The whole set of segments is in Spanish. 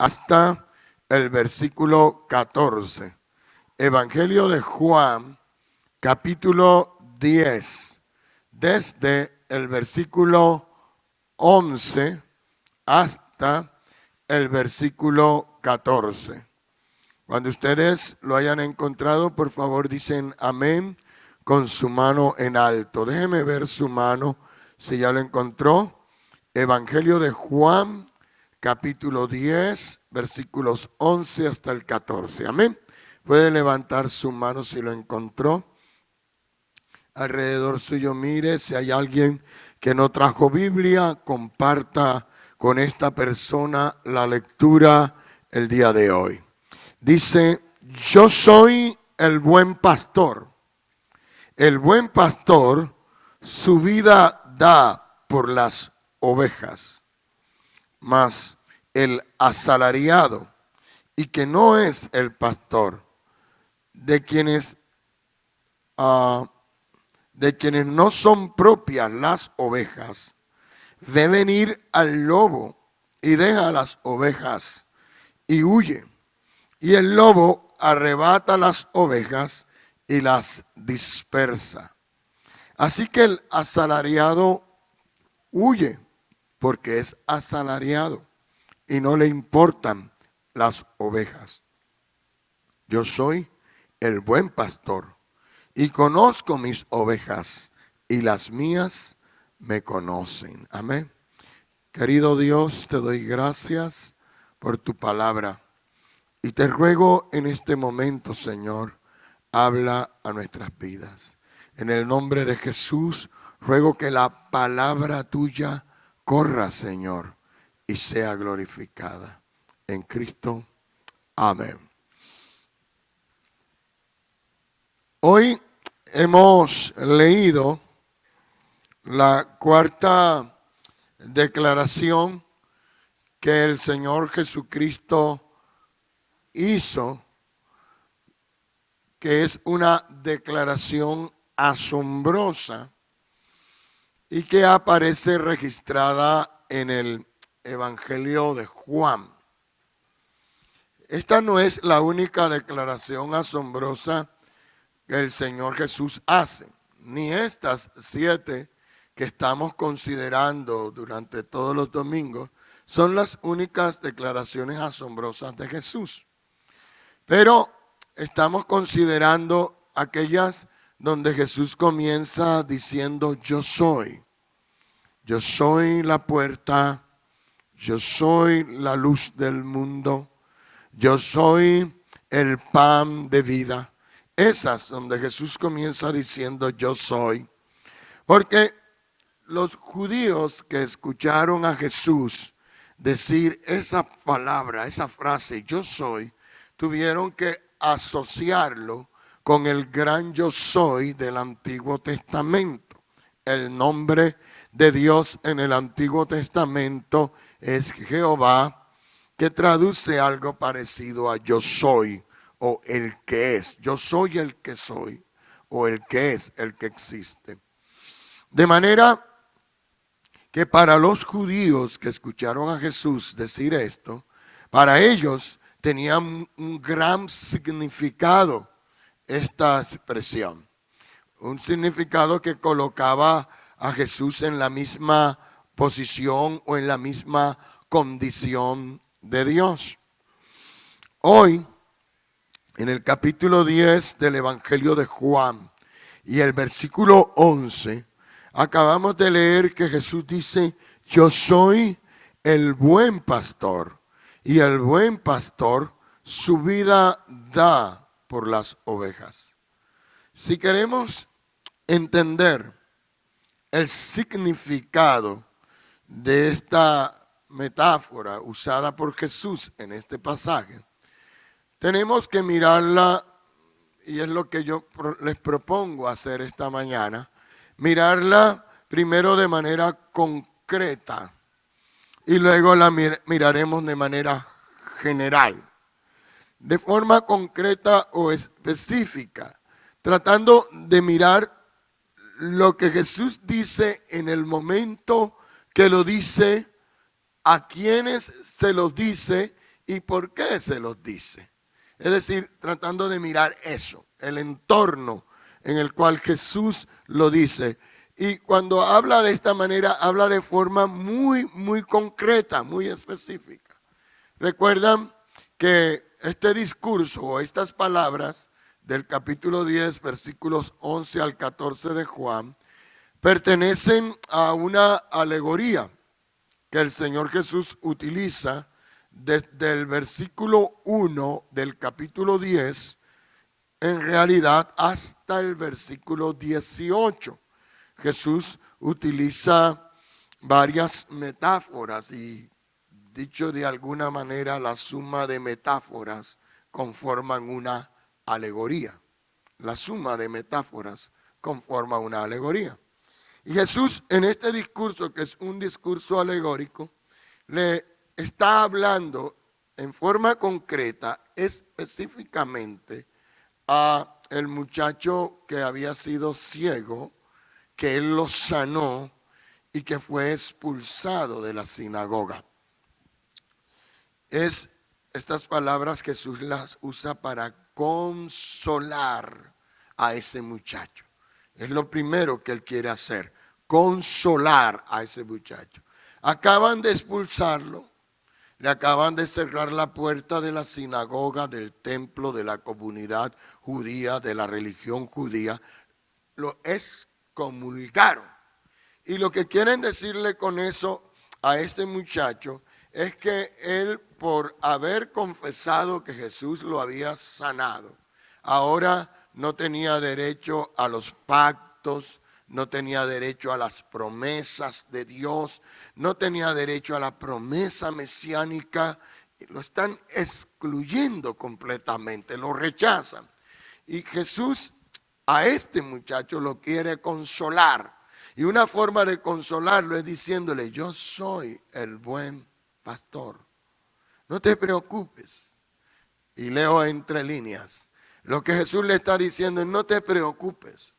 hasta el versículo 14. Evangelio de Juan, capítulo 10, desde el versículo 11 hasta el versículo 14. Cuando ustedes lo hayan encontrado, por favor dicen amén con su mano en alto. Déjeme ver su mano si ya lo encontró. Evangelio de Juan, capítulo 10, versículos 11 hasta el 14. Amén. Puede levantar su mano si lo encontró. Alrededor suyo mire, si hay alguien que no trajo Biblia, comparta con esta persona la lectura el día de hoy. Dice, yo soy el buen pastor. El buen pastor su vida da por las ovejas, mas el asalariado, y que no es el pastor, de quienes no son propias las ovejas, ve venir al lobo y deja las ovejas y huye. Y el lobo arrebata las ovejas y las dispersa. Así que el asalariado huye porque es asalariado y no le importan las ovejas. Yo soy el buen pastor y conozco mis ovejas y las mías me conocen. Amén. Querido Dios, te doy gracias por tu palabra. Y te ruego en este momento, Señor, habla a nuestras vidas. En el nombre de Jesús, ruego que la palabra tuya corra, Señor, y sea glorificada. En Cristo, amén. Hoy hemos leído la cuarta declaración que el Señor Jesucristo hizo, que es una declaración asombrosa y que aparece registrada en el Evangelio de Juan. Esta no es la única declaración asombrosa que el Señor Jesús hace, ni estas 7 que estamos considerando durante todos los domingos son las únicas declaraciones asombrosas de Jesús. Pero estamos considerando aquellas donde Jesús comienza diciendo yo soy la puerta, yo soy la luz del mundo, yo soy el pan de vida. Esas donde Jesús comienza diciendo yo soy. Porque los judíos que escucharon a Jesús decir esa palabra, esa frase yo soy, tuvieron que asociarlo con el gran yo soy del Antiguo Testamento. El nombre de Dios en el Antiguo Testamento es Jehová, que traduce algo parecido a yo soy o el que es. Yo soy el que soy o el que es el que existe. De manera que para los judíos que escucharon a Jesús decir esto, para ellos tenía un gran significado esta expresión. Un significado que colocaba a Jesús en la misma posición o en la misma condición de Dios. Hoy, en el capítulo 10 del Evangelio de Juan y el versículo 11, acabamos de leer que Jesús dice, yo soy el buen pastor. Y el buen pastor su vida da por las ovejas. Si queremos entender el significado de esta metáfora usada por Jesús en este pasaje, tenemos que mirarla, y es lo que yo les propongo hacer esta mañana, mirarla primero de manera concreta. Y luego la miraremos de manera general, de forma concreta o específica, tratando de mirar lo que Jesús dice en el momento que lo dice, a quienes se lo dice y por qué se los dice. Es decir, tratando de mirar eso, el entorno en el cual Jesús lo dice. Y cuando habla de esta manera, habla de forma muy, muy concreta, muy específica. Recuerdan que este discurso o estas palabras del capítulo 10, versículos 11 al 14 de Juan, pertenecen a una alegoría que el Señor Jesús utiliza desde el versículo 1 del capítulo 10, en realidad hasta el versículo 18. Jesús utiliza varias metáforas y, dicho de alguna manera, la suma de metáforas conforman una alegoría. La suma de metáforas conforma una alegoría. Y Jesús, en este discurso, que es un discurso alegórico, le está hablando en forma concreta, específicamente, a el muchacho que había sido ciego, que él lo sanó y que fue expulsado de la sinagoga. Es estas palabras Jesús las usa para consolar a ese muchacho. Es lo primero que él quiere hacer, consolar a ese muchacho. Acaban de expulsarlo, le acaban de cerrar la puerta de la sinagoga, del templo, de la comunidad judía, de la religión judía. Lo excomulgaron. Y lo que quieren decirle con eso a este muchacho es que él, por haber confesado que Jesús lo había sanado, ahora no tenía derecho a los pactos, no tenía derecho a las promesas de Dios, no tenía derecho a la promesa mesiánica. Lo están excluyendo completamente, lo rechazan. Y Jesús a este muchacho lo quiere consolar. Y una forma de consolarlo es diciéndole: yo soy el buen pastor, no te preocupes. Y leo entre líneas, lo que Jesús le está diciendo es: no te preocupes,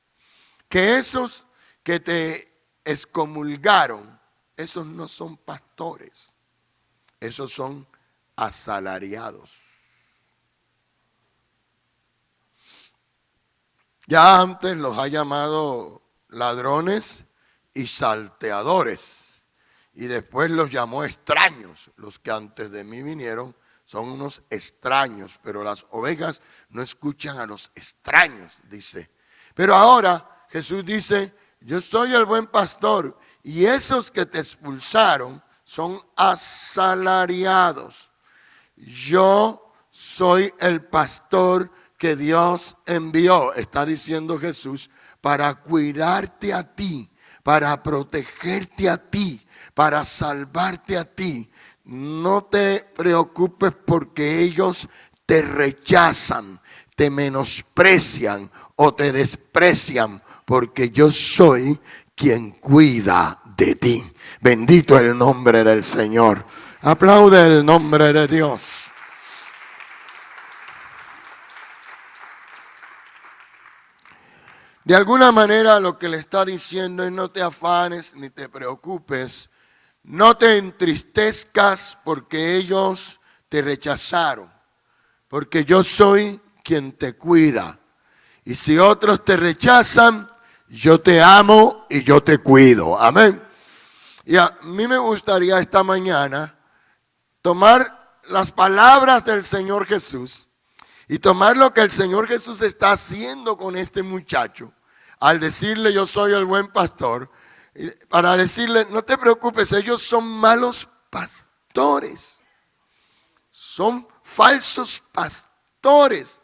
que esos que te excomulgaron, esos no son pastores, esos son asalariados. Ya antes los ha llamado ladrones y salteadores, y después los llamó extraños. Los que antes de mí vinieron son unos extraños, pero las ovejas no escuchan a los extraños, dice. Pero ahora Jesús dice: yo soy el buen pastor, y esos que te expulsaron son asalariados. Yo soy el pastor que Dios envió, está diciendo Jesús, para cuidarte a ti, para protegerte a ti, para salvarte a ti. No te preocupes porque ellos te rechazan, te menosprecian o te desprecian, porque yo soy quien cuida de ti. Bendito el nombre del Señor. Aplaude el nombre de Dios. De alguna manera lo que le está diciendo es: no te afanes ni te preocupes, no te entristezcas porque ellos te rechazaron, porque yo soy quien te cuida. Y si otros te rechazan, yo te amo y yo te cuido. Amén. Y a mí me gustaría esta mañana tomar las palabras del Señor Jesús y tomar lo que el Señor Jesús está haciendo con este muchacho al decirle: yo soy el buen pastor, para decirle: no te preocupes, ellos son malos pastores, son falsos pastores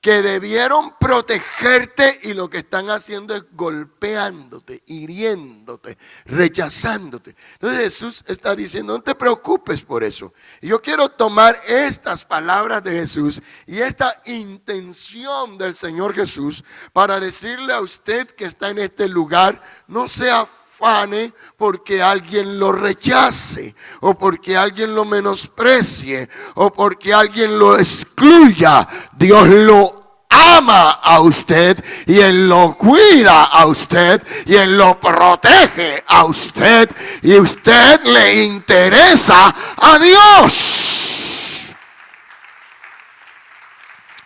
que debieron protegerte, y lo que están haciendo es golpeándote, hiriéndote, rechazándote. Entonces Jesús está diciendo: no te preocupes por eso. Y yo quiero tomar estas palabras de Jesús y esta intención del Señor Jesús para decirle a usted que está en este lugar: no se afane porque alguien lo rechace, o porque alguien lo menosprecie, o porque alguien lo excluya. Dios lo ama a usted, y Él lo cuida a usted, y Él lo protege a usted, y usted le interesa a Dios.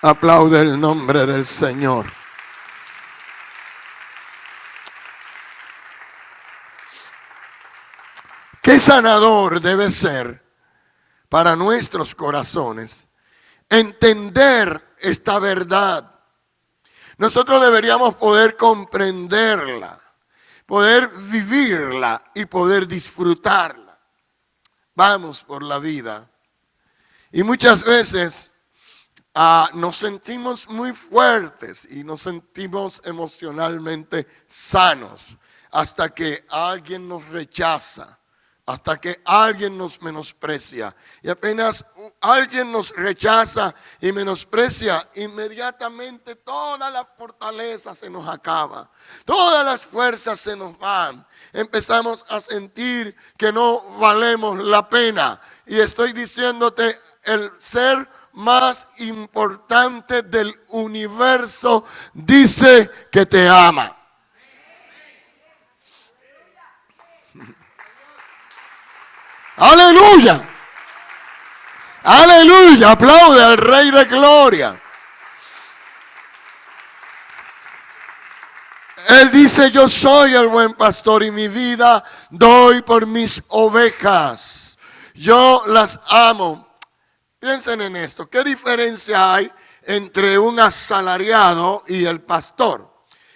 Aplaude el nombre del Señor. Qué sanador debe ser para nuestros corazones entender esta verdad. Nosotros deberíamos poder comprenderla, poder vivirla y poder disfrutarla. Vamos por la vida. Y muchas veces nos sentimos muy fuertes y nos sentimos emocionalmente sanos hasta que alguien nos rechaza, hasta que alguien nos menosprecia. Y apenas alguien nos rechaza y menosprecia, inmediatamente toda la fortaleza se nos acaba, todas las fuerzas se nos van. Empezamos a sentir que no valemos la pena. Y estoy diciéndote, el ser más importante del universo dice que te ama. Aleluya. Aleluya. Aplaude al Rey de Gloria. Él dice, yo soy el buen pastor y mi vida doy por mis ovejas. Yo las amo. Piensen en esto. ¿Qué diferencia hay entre un asalariado y el pastor?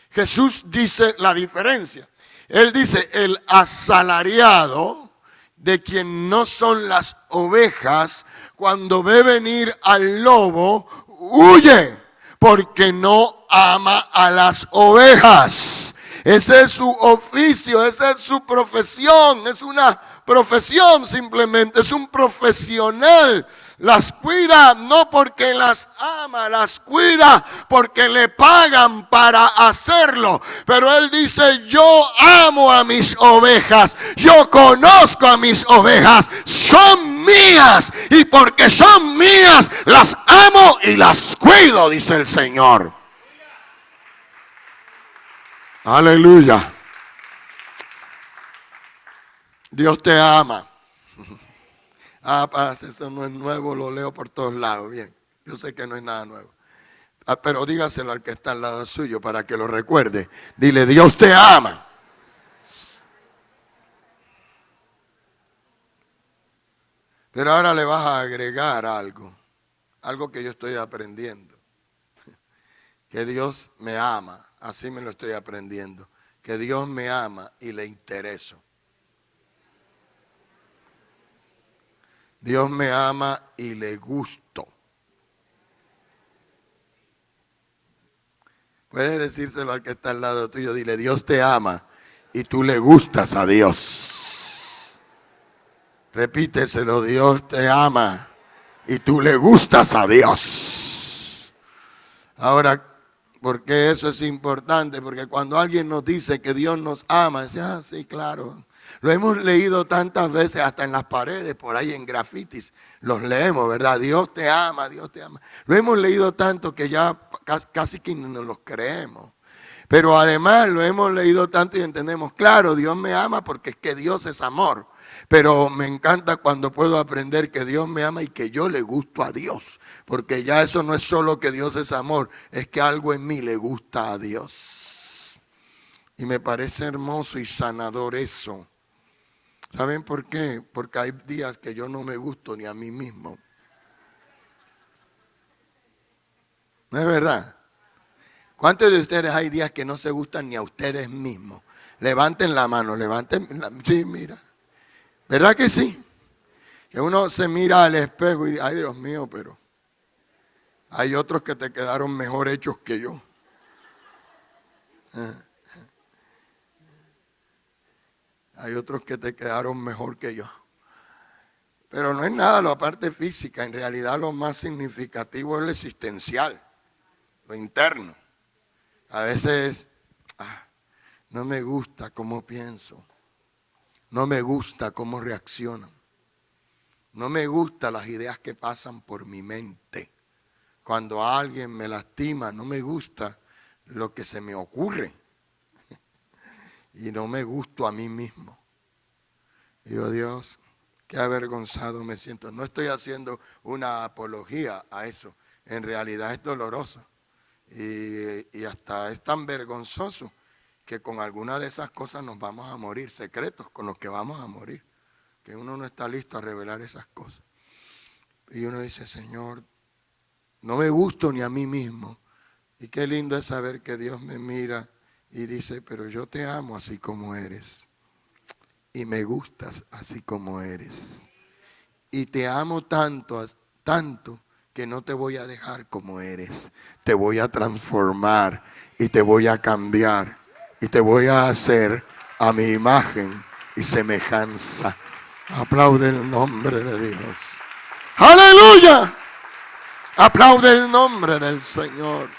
Jesús dice la diferencia. Él dice, el asalariado, de quien no son las ovejas, cuando ve venir al lobo, huye, porque no ama a las ovejas. Ese es su oficio, esa es su profesión, es una profesión simplemente, es un profesional. Las cuida no porque las ama, las cuida porque le pagan para hacerlo. Pero él dice, yo amo a mis ovejas, yo conozco a mis ovejas, son mías. Y porque son mías, las amo y las cuido, dice el Señor. Aleluya. Dios te ama. Paz, eso no es nuevo, lo leo por todos lados. Bien, yo sé que no es nada nuevo. Pero dígaselo al que está al lado suyo para que lo recuerde. Dile, Dios te ama. Pero ahora le vas a agregar algo que yo estoy aprendiendo. Que Dios me ama, así me lo estoy aprendiendo. Que Dios me ama y le intereso. Dios me ama y le gusto. Puedes decírselo al que está al lado tuyo. Dile, Dios te ama y tú le gustas a Dios. Repíteselo, Dios te ama y tú le gustas a Dios. Ahora, ¿por qué eso es importante? Porque cuando alguien nos dice que Dios nos ama, dice, sí, claro. Lo hemos leído tantas veces, hasta en las paredes, por ahí en grafitis, los leemos, ¿verdad? Dios te ama, Dios te ama. Lo hemos leído tanto que ya casi que no los creemos. Pero además lo hemos leído tanto y entendemos, claro, Dios me ama porque es que Dios es amor. Pero me encanta cuando puedo aprender que Dios me ama y que yo le gusto a Dios. Porque ya eso no es solo que Dios es amor, es que algo en mí le gusta a Dios. Y me parece hermoso y sanador eso. ¿Saben por qué? Porque hay días que yo no me gusto ni a mí mismo. ¿No es verdad? ¿Cuántos de ustedes hay días que no se gustan ni a ustedes mismos? Levanten la mano, sí, mira. ¿Verdad que sí? Que uno se mira al espejo y dice, ay Dios mío, pero hay otros que te quedaron mejor hechos que yo. Hay otros que te quedaron mejor que yo. Pero no es nada la parte física, en realidad lo más significativo es lo existencial, lo interno. A veces no me gusta cómo pienso, no me gusta cómo reacciono, no me gustan las ideas que pasan por mi mente. Cuando alguien me lastima, no me gusta lo que se me ocurre. Y no me gusto a mí mismo. Digo, Dios, qué avergonzado me siento. No estoy haciendo una apología a eso, en realidad es doloroso. Y hasta es tan vergonzoso que con alguna de esas cosas nos vamos a morir, secretos con los que vamos a morir, que uno no está listo a revelar esas cosas. Y uno dice, Señor, no me gusto ni a mí mismo. Y qué lindo es saber que Dios me mira y dice, pero yo te amo así como eres. Y me gustas así como eres. Y te amo tanto, tanto, que no te voy a dejar como eres. Te voy a transformar y te voy a cambiar. Y te voy a hacer a mi imagen y semejanza. Aplaude el nombre de Dios. ¡Aleluya! Aplaude el nombre del Señor.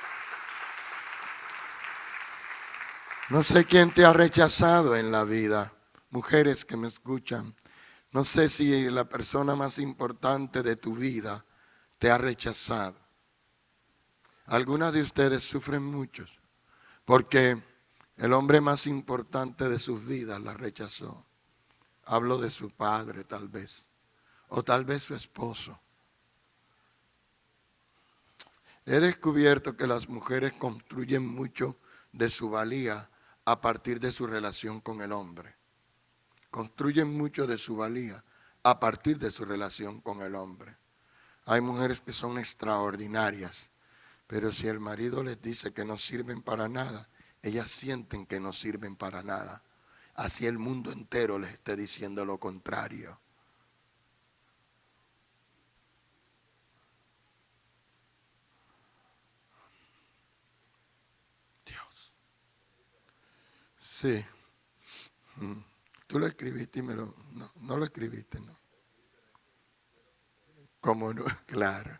No sé quién te ha rechazado en la vida. Mujeres que me escuchan. No sé si la persona más importante de tu vida te ha rechazado. Algunas de ustedes sufren mucho porque el hombre más importante de sus vidas la rechazó. Hablo de su padre tal vez, o tal vez su esposo. He descubierto que las mujeres construyen mucho de su valía a partir de su relación con el hombre. Construyen mucho de su valía a partir de su relación con el hombre. Hay mujeres que son extraordinarias, pero si el marido les dice que no sirven para nada, ellas sienten que no sirven para nada. Así el mundo entero les esté diciendo lo contrario. Dios. Sí. Tú lo escribiste y no lo escribiste, ¿no? ¿Cómo no? Claro.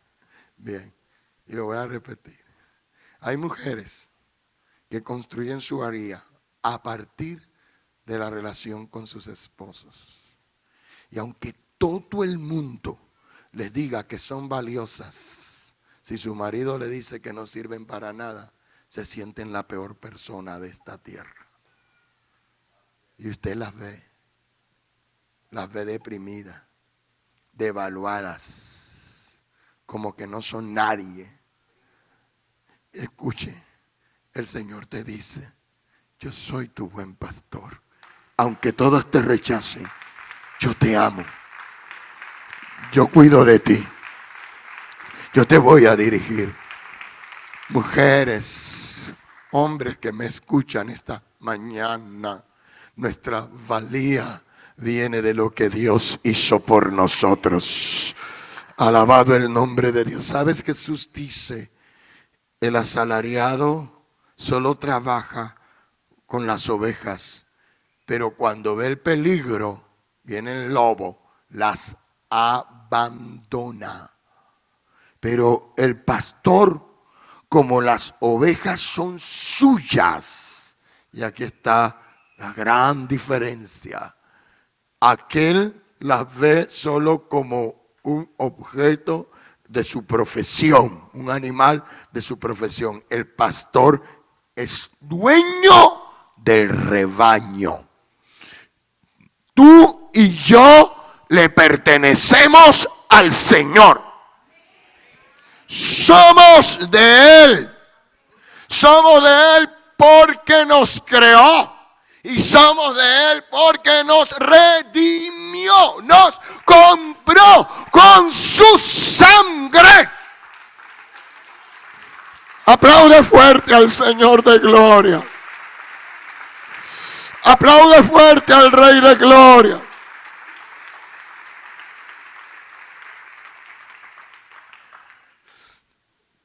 Bien. Y lo voy a repetir. Hay mujeres que construyen su valía a partir de la relación con sus esposos. Y aunque todo el mundo les diga que son valiosas, si su marido le dice que no sirven para nada, se sienten la peor persona de esta tierra. Y usted las ve deprimidas, devaluadas, como que no son nadie. Escuche, el Señor te dice, yo soy tu buen pastor. Aunque todos te rechacen, yo te amo. Yo cuido de ti. Yo te voy a dirigir. Mujeres, hombres que me escuchan esta mañana, nuestra valía viene de lo que Dios hizo por nosotros. Alabado el nombre de Dios. ¿Sabes? Jesús dice, el asalariado solo trabaja con las ovejas, pero cuando ve el peligro, viene el lobo, las abandona. Pero el pastor, como las ovejas son suyas, y aquí está la gran diferencia. Aquel las ve solo como un objeto de su profesión, un animal de su profesión. El pastor es dueño del rebaño. Tú y yo le pertenecemos al Señor. Somos de Él. Somos de Él porque nos creó. Y somos de Él porque nos redimió, nos compró con su sangre. Aplaude fuerte al Señor de gloria. Aplaude fuerte al Rey de gloria.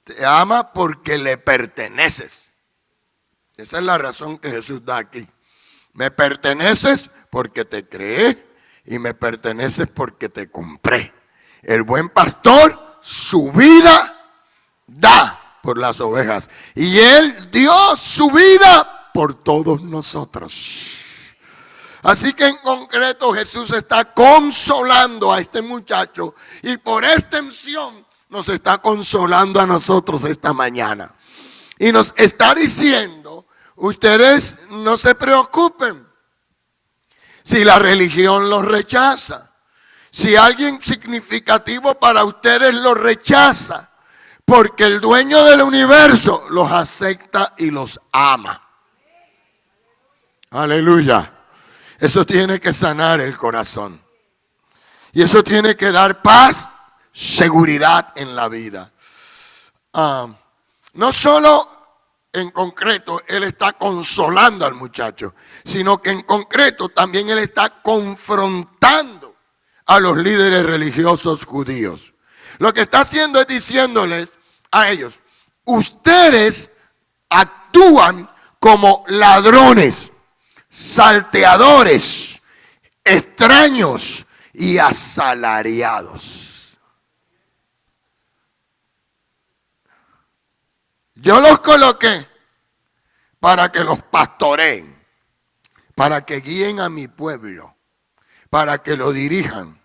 Te ama porque le perteneces. Esa es la razón que Jesús da aquí. Me perteneces porque te creé y me perteneces porque te compré. El buen pastor su vida da por las ovejas y Él dio su vida por todos nosotros. Así que en concreto Jesús está consolando a este muchacho y por extensión nos está consolando a nosotros esta mañana. Y nos está diciendo, ustedes no se preocupen si la religión los rechaza, si alguien significativo para ustedes los rechaza, Porque el dueño del universo los acepta y los ama. Aleluya. Eso tiene que sanar el corazón. Y eso tiene que dar paz, seguridad en la vida. No solo en concreto él está consolando al muchacho, sino que en concreto también él está confrontando a los líderes religiosos judíos. Lo que está haciendo es diciéndoles a ellos: ustedes actúan como ladrones, salteadores, extraños y asalariados. Yo los coloqué para que los pastoreen, para que guíen a mi pueblo, para que lo dirijan.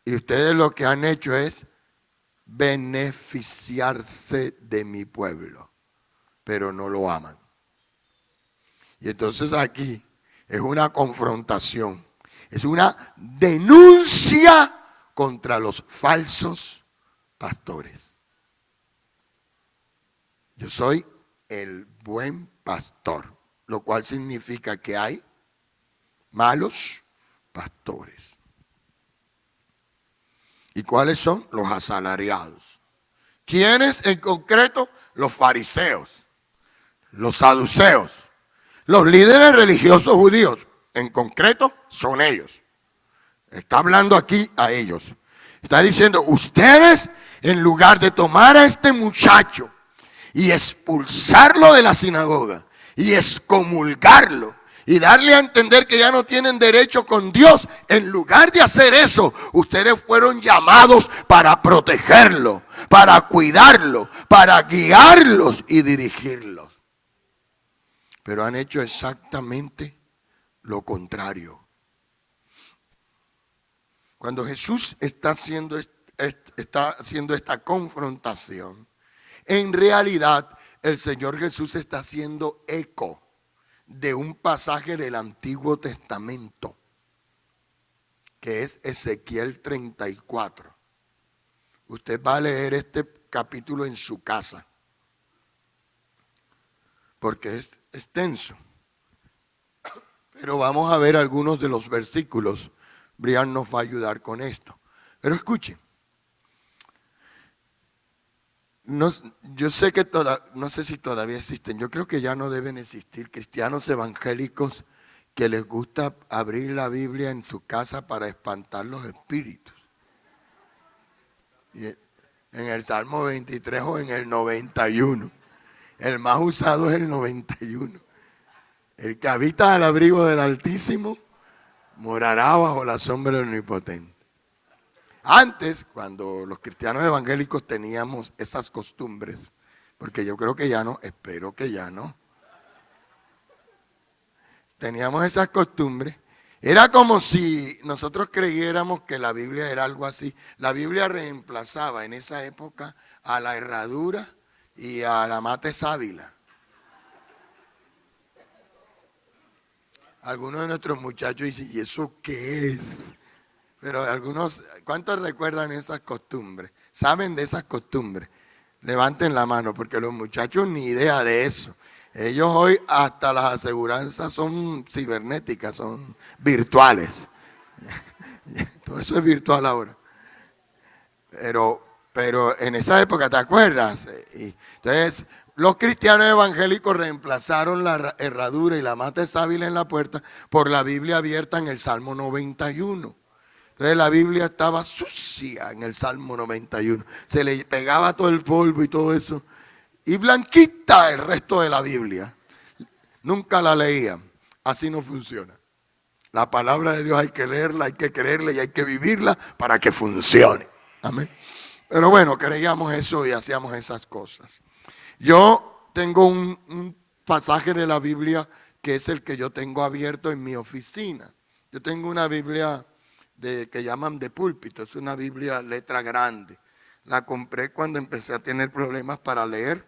Y ustedes lo que han hecho es beneficiarse de mi pueblo, pero no lo aman. Y entonces aquí es una confrontación, es una denuncia contra los falsos pastores. Yo soy el buen pastor, lo cual significa que hay malos pastores. ¿Y cuáles son? Los asalariados. ¿Quiénes en concreto? Los fariseos, los saduceos, los líderes religiosos judíos. En concreto son ellos. Está hablando aquí a ellos. Está diciendo: ustedes, en lugar de tomar a este muchacho y expulsarlo de la sinagoga y excomulgarlo y darle a entender que ya no tienen derecho con Dios, en lugar de hacer eso, ustedes fueron llamados para protegerlo, para cuidarlo, para guiarlos y dirigirlos. Pero han hecho exactamente lo contrario. Cuando Jesús está haciendo esta confrontación, en realidad el Señor Jesús está haciendo eco de un pasaje del Antiguo Testamento, que es Ezequiel 34. Usted va a leer este capítulo en su casa, porque es extenso. Pero vamos a ver algunos de los versículos. Brian nos va a ayudar con esto. Pero escuchen. Yo sé que no sé si todavía existen, yo creo que ya no deben existir cristianos evangélicos que les gusta abrir la Biblia en su casa para espantar los espíritus. Y en el Salmo 23 o en el 91. El más usado es el 91. El que habita al abrigo del Altísimo morará bajo la sombra del Omnipotente. Antes, cuando los cristianos evangélicos teníamos esas costumbres, porque yo creo que ya no, espero que ya no, teníamos esas costumbres, era como si nosotros creyéramos que la Biblia era algo así. La Biblia reemplazaba en esa época a la herradura y a la mate sábila. Algunos de nuestros muchachos dicen: ¿y eso qué es? Pero algunos, ¿cuántos recuerdan esas costumbres? ¿Saben de esas costumbres? Levanten la mano, porque los muchachos ni idea de eso. Ellos hoy hasta las aseguranzas son cibernéticas, son virtuales. Todo eso es virtual ahora. Pero en esa época, ¿te acuerdas? Entonces, los cristianos evangélicos reemplazaron la herradura y la mata sábila en la puerta por la Biblia abierta en el Salmo 91. Entonces la Biblia estaba sucia en el Salmo 91. Se le pegaba todo el polvo y todo eso. Y blanquita el resto de la Biblia. Nunca la leían. Así no funciona. La palabra de Dios hay que leerla, hay que creerla y hay que vivirla para que funcione. Amén. Pero bueno, creíamos eso y hacíamos esas cosas. Yo tengo un pasaje de la Biblia que es el que yo tengo abierto en mi oficina. Yo tengo una Biblia que llaman de púlpito, es una Biblia letra grande. La compré cuando empecé a tener problemas para leer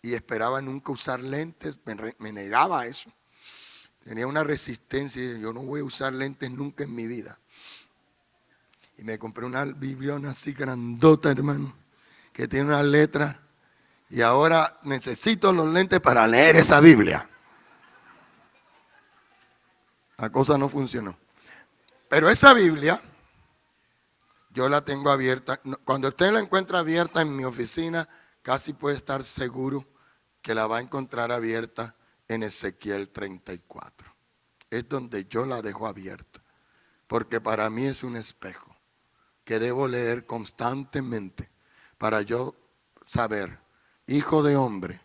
y esperaba nunca usar lentes, me negaba a eso. Tenía una resistencia y yo no voy a usar lentes nunca en mi vida. Y me compré una Bibliona así grandota, hermano, que tiene unas letras y ahora necesito los lentes para leer esa Biblia. La cosa no funcionó. Pero esa Biblia, yo la tengo abierta. Cuando usted la encuentra abierta en mi oficina, casi puede estar seguro que la va a encontrar abierta en Ezequiel 34. Es donde yo la dejo abierta, porque para mí es un espejo que debo leer constantemente para yo saber, hijo de hombre,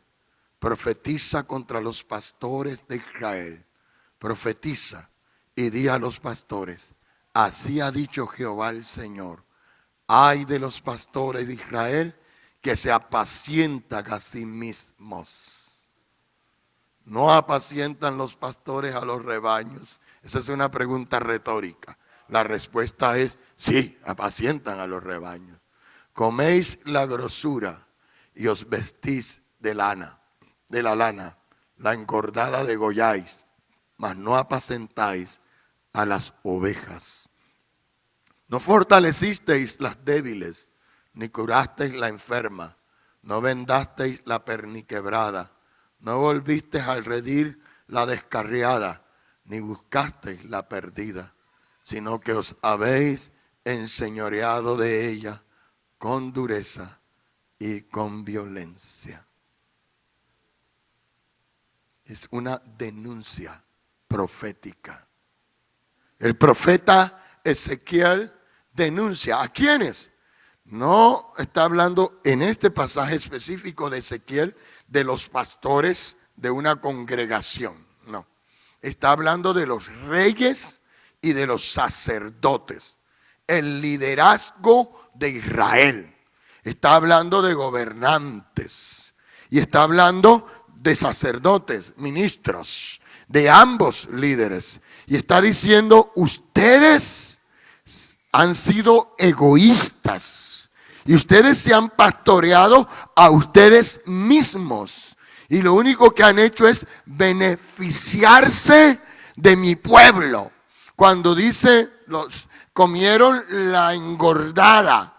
profetiza contra los pastores de Israel, profetiza y di a los pastores, así ha dicho Jehová el Señor, ay de los pastores de Israel que se apacientan a sí mismos. ¿No apacientan los pastores a los rebaños? Esa es una pregunta retórica. La respuesta es sí, apacientan a los rebaños. Coméis la grosura y os vestís de lana, de la lana, la engordada degolláis, mas no apacentáis a las ovejas. No fortalecisteis las débiles, ni curasteis la enferma, no vendasteis la perniquebrada, no volvisteis al redil la descarriada, ni buscasteis la perdida, sino que os habéis enseñoreado de ella con dureza y con violencia. Es una denuncia profética. El profeta Ezequiel denuncia. ¿A quiénes? No está hablando en este pasaje específico de Ezequiel de los pastores de una congregación. No. Está hablando de los reyes y de los sacerdotes. El liderazgo de Israel. Está hablando de gobernantes. Y está hablando de sacerdotes, ministros, de ambos líderes. Y está diciendo, ustedes han sido egoístas. Y ustedes se han pastoreado a ustedes mismos. Y lo único que han hecho es beneficiarse de mi pueblo. Cuando dice, los comieron la engordada,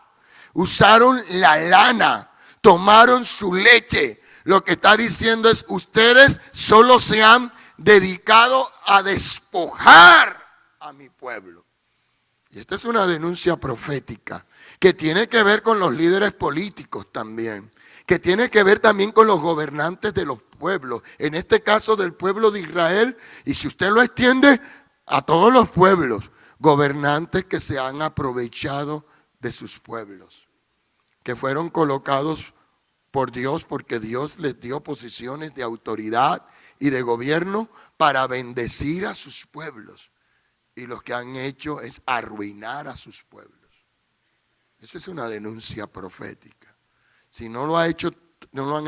usaron la lana, tomaron su leche. Lo que está diciendo es, ustedes solo se han dedicado a despojar a mi pueblo. Y esta es una denuncia profética que tiene que ver con los líderes políticos también, que tiene que ver también con los gobernantes de los pueblos, en este caso del pueblo de Israel, y si usted lo extiende a todos los pueblos, gobernantes que se han aprovechado de sus pueblos, que fueron colocados por Dios porque Dios les dio posiciones de autoridad y de gobierno para bendecir a sus pueblos. Y lo que han hecho es arruinar a sus pueblos. Esa es una denuncia profética. Si no lo han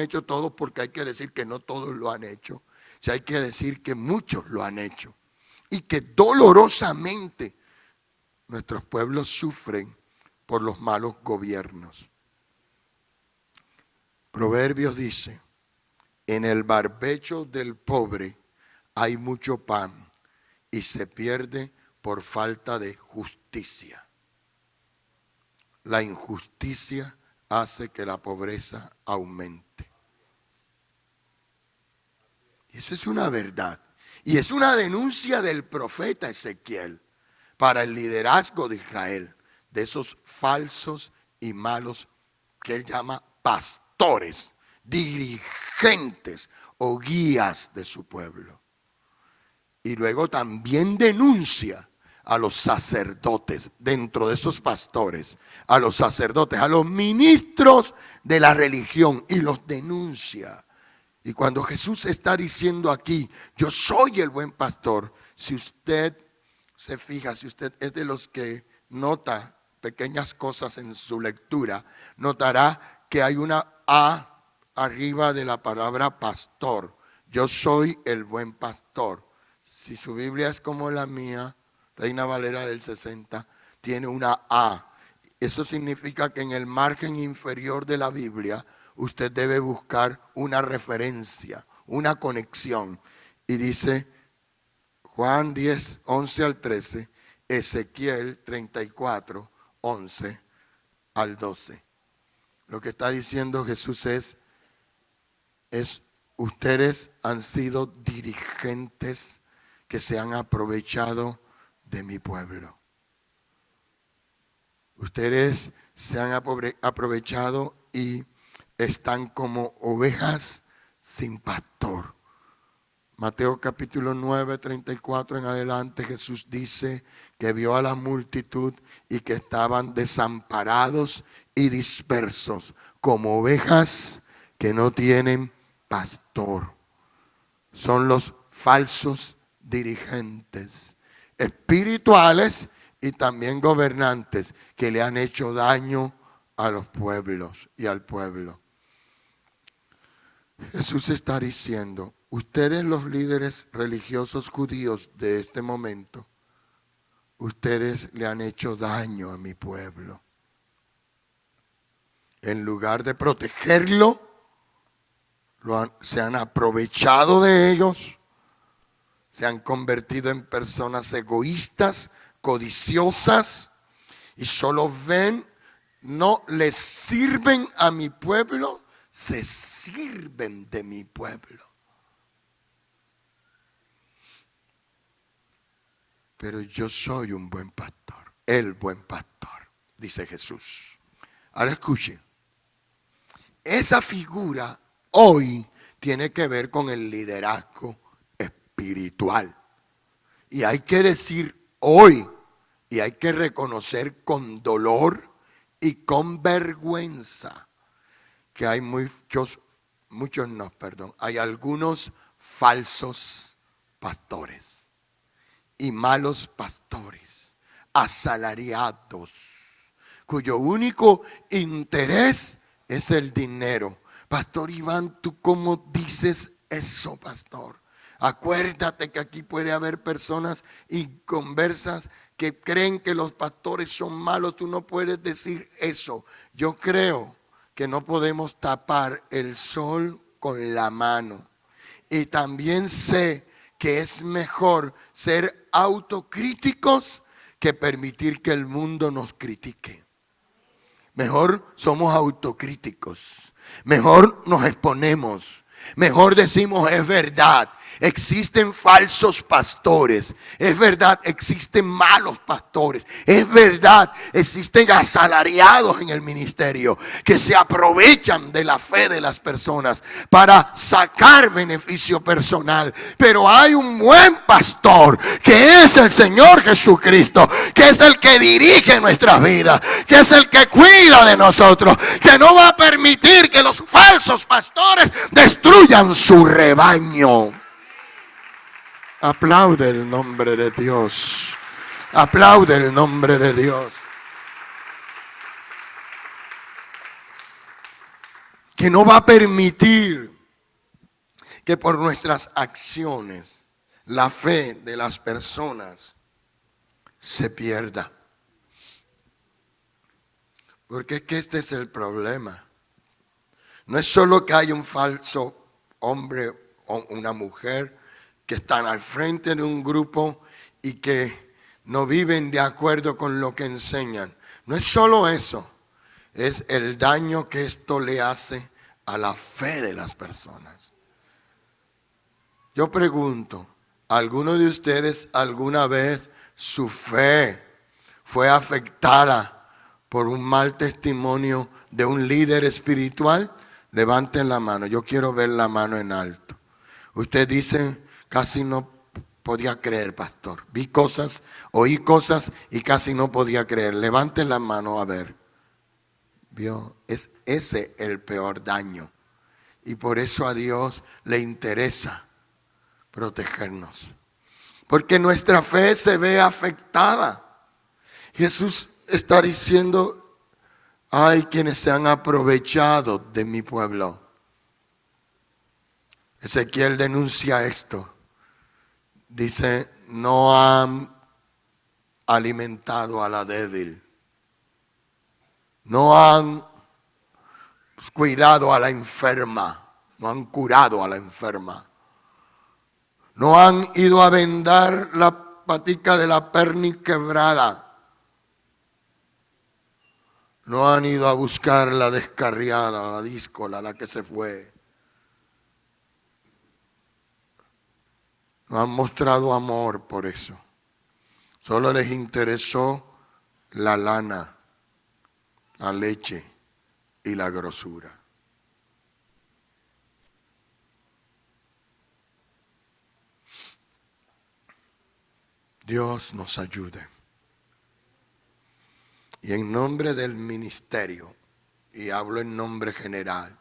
hecho todos, porque hay que decir que no todos lo han hecho. Si hay que decir que muchos lo han hecho. Y que dolorosamente nuestros pueblos sufren por los malos gobiernos. Proverbios dice, en el barbecho del pobre hay mucho pan y se pierde por falta de justicia. La injusticia hace que la pobreza aumente. Y eso es una verdad. Y es una denuncia del profeta Ezequiel para el liderazgo de Israel, de esos falsos y malos que él llama pastores, dirigentes o guías de su pueblo. Y luego también denuncia a los sacerdotes, dentro de esos pastores, a los sacerdotes, a los ministros de la religión, y los denuncia. Y cuando Jesús está diciendo aquí, yo soy el buen pastor, si usted se fija, si usted es de los que nota pequeñas cosas en su lectura, notará que hay una A arriba de la palabra pastor. Yo soy el buen pastor. Si su Biblia es como la mía, Reina Valera del 60, tiene una A. Eso significa que en el margen inferior de la Biblia usted debe buscar una referencia, una conexión. Y dice Juan 10, 11 al 13, Ezequiel 34, 11 al 12. Lo que está diciendo Jesús es ustedes han sido dirigentes que se han aprovechado de mi pueblo. Ustedes se han aprovechado y están como ovejas sin pastor. Mateo capítulo 9, 34 en adelante, Jesús dice que vio a la multitud y que estaban desamparados y dispersos, como ovejas que no tienen pastor. Son los falsos dirigentes espirituales y también gobernantes que le han hecho daño a los pueblos y al pueblo. Jesús está diciendo, ustedes los líderes religiosos judíos de este momento, ustedes le han hecho daño a mi pueblo. En lugar de protegerlo, se han aprovechado de ellos, se han convertido en personas egoístas, codiciosas, y solo ven, no les sirven a mi pueblo, se sirven de mi pueblo. Pero yo soy un buen pastor, el buen pastor, dice Jesús. Ahora escuchen, esa figura hoy tiene que ver con el liderazgo espiritual. Y hay que decir hoy, y hay que reconocer con dolor y con vergüenza, que hay hay algunos falsos pastores y malos pastores, asalariados, cuyo único interés es el dinero. Pastor Iván, ¿tú cómo dices eso, pastor? Acuérdate que aquí puede haber personas inconversas que creen que los pastores son malos. Tú no puedes decir eso. Yo creo que no podemos tapar el sol con la mano. Y también sé que es mejor ser autocríticos que permitir que el mundo nos critique. Mejor somos autocríticos. Mejor nos exponemos. Mejor decimos es verdad. Existen falsos pastores, es verdad, existen malos pastores, es verdad, existen asalariados en el ministerio que se aprovechan de la fe de las personas para sacar beneficio personal. Pero hay un buen pastor que es el Señor Jesucristo, que es el que dirige nuestras vidas, que es el que cuida de nosotros, que no va a permitir que los falsos pastores destruyan su rebaño. Aplaude el nombre de Dios. Aplaude el nombre de Dios. Que no va a permitir que por nuestras acciones la fe de las personas se pierda. Porque es que este es el problema. No es solo que hay un falso hombre o una mujer que están al frente de un grupo y que no viven de acuerdo con lo que enseñan. No es solo eso, es el daño que esto le hace a la fe de las personas. Yo pregunto, ¿alguno de ustedes alguna vez su fe fue afectada por un mal testimonio de un líder espiritual? Levanten la mano, yo quiero ver la mano en alto. Usted dice, casi no podía creer, pastor. Vi cosas, oí cosas y casi no podía creer. Levanten la mano a ver. ¿Vio? Es ese el peor daño. Y por eso a Dios le interesa protegernos. Porque nuestra fe se ve afectada. Jesús está diciendo, hay quienes se han aprovechado de mi pueblo. Ezequiel denuncia esto. Dice, no han alimentado a la débil. No han cuidado a la enferma. No han curado a la enferma. No han ido a vendar la patica de la perniz quebrada. No han ido a buscar la descarriada, la díscola, la que se fue. No han mostrado amor por eso. Solo les interesó la lana, la leche y la grosura. Dios nos ayude. Y en nombre del ministerio, y hablo en nombre general,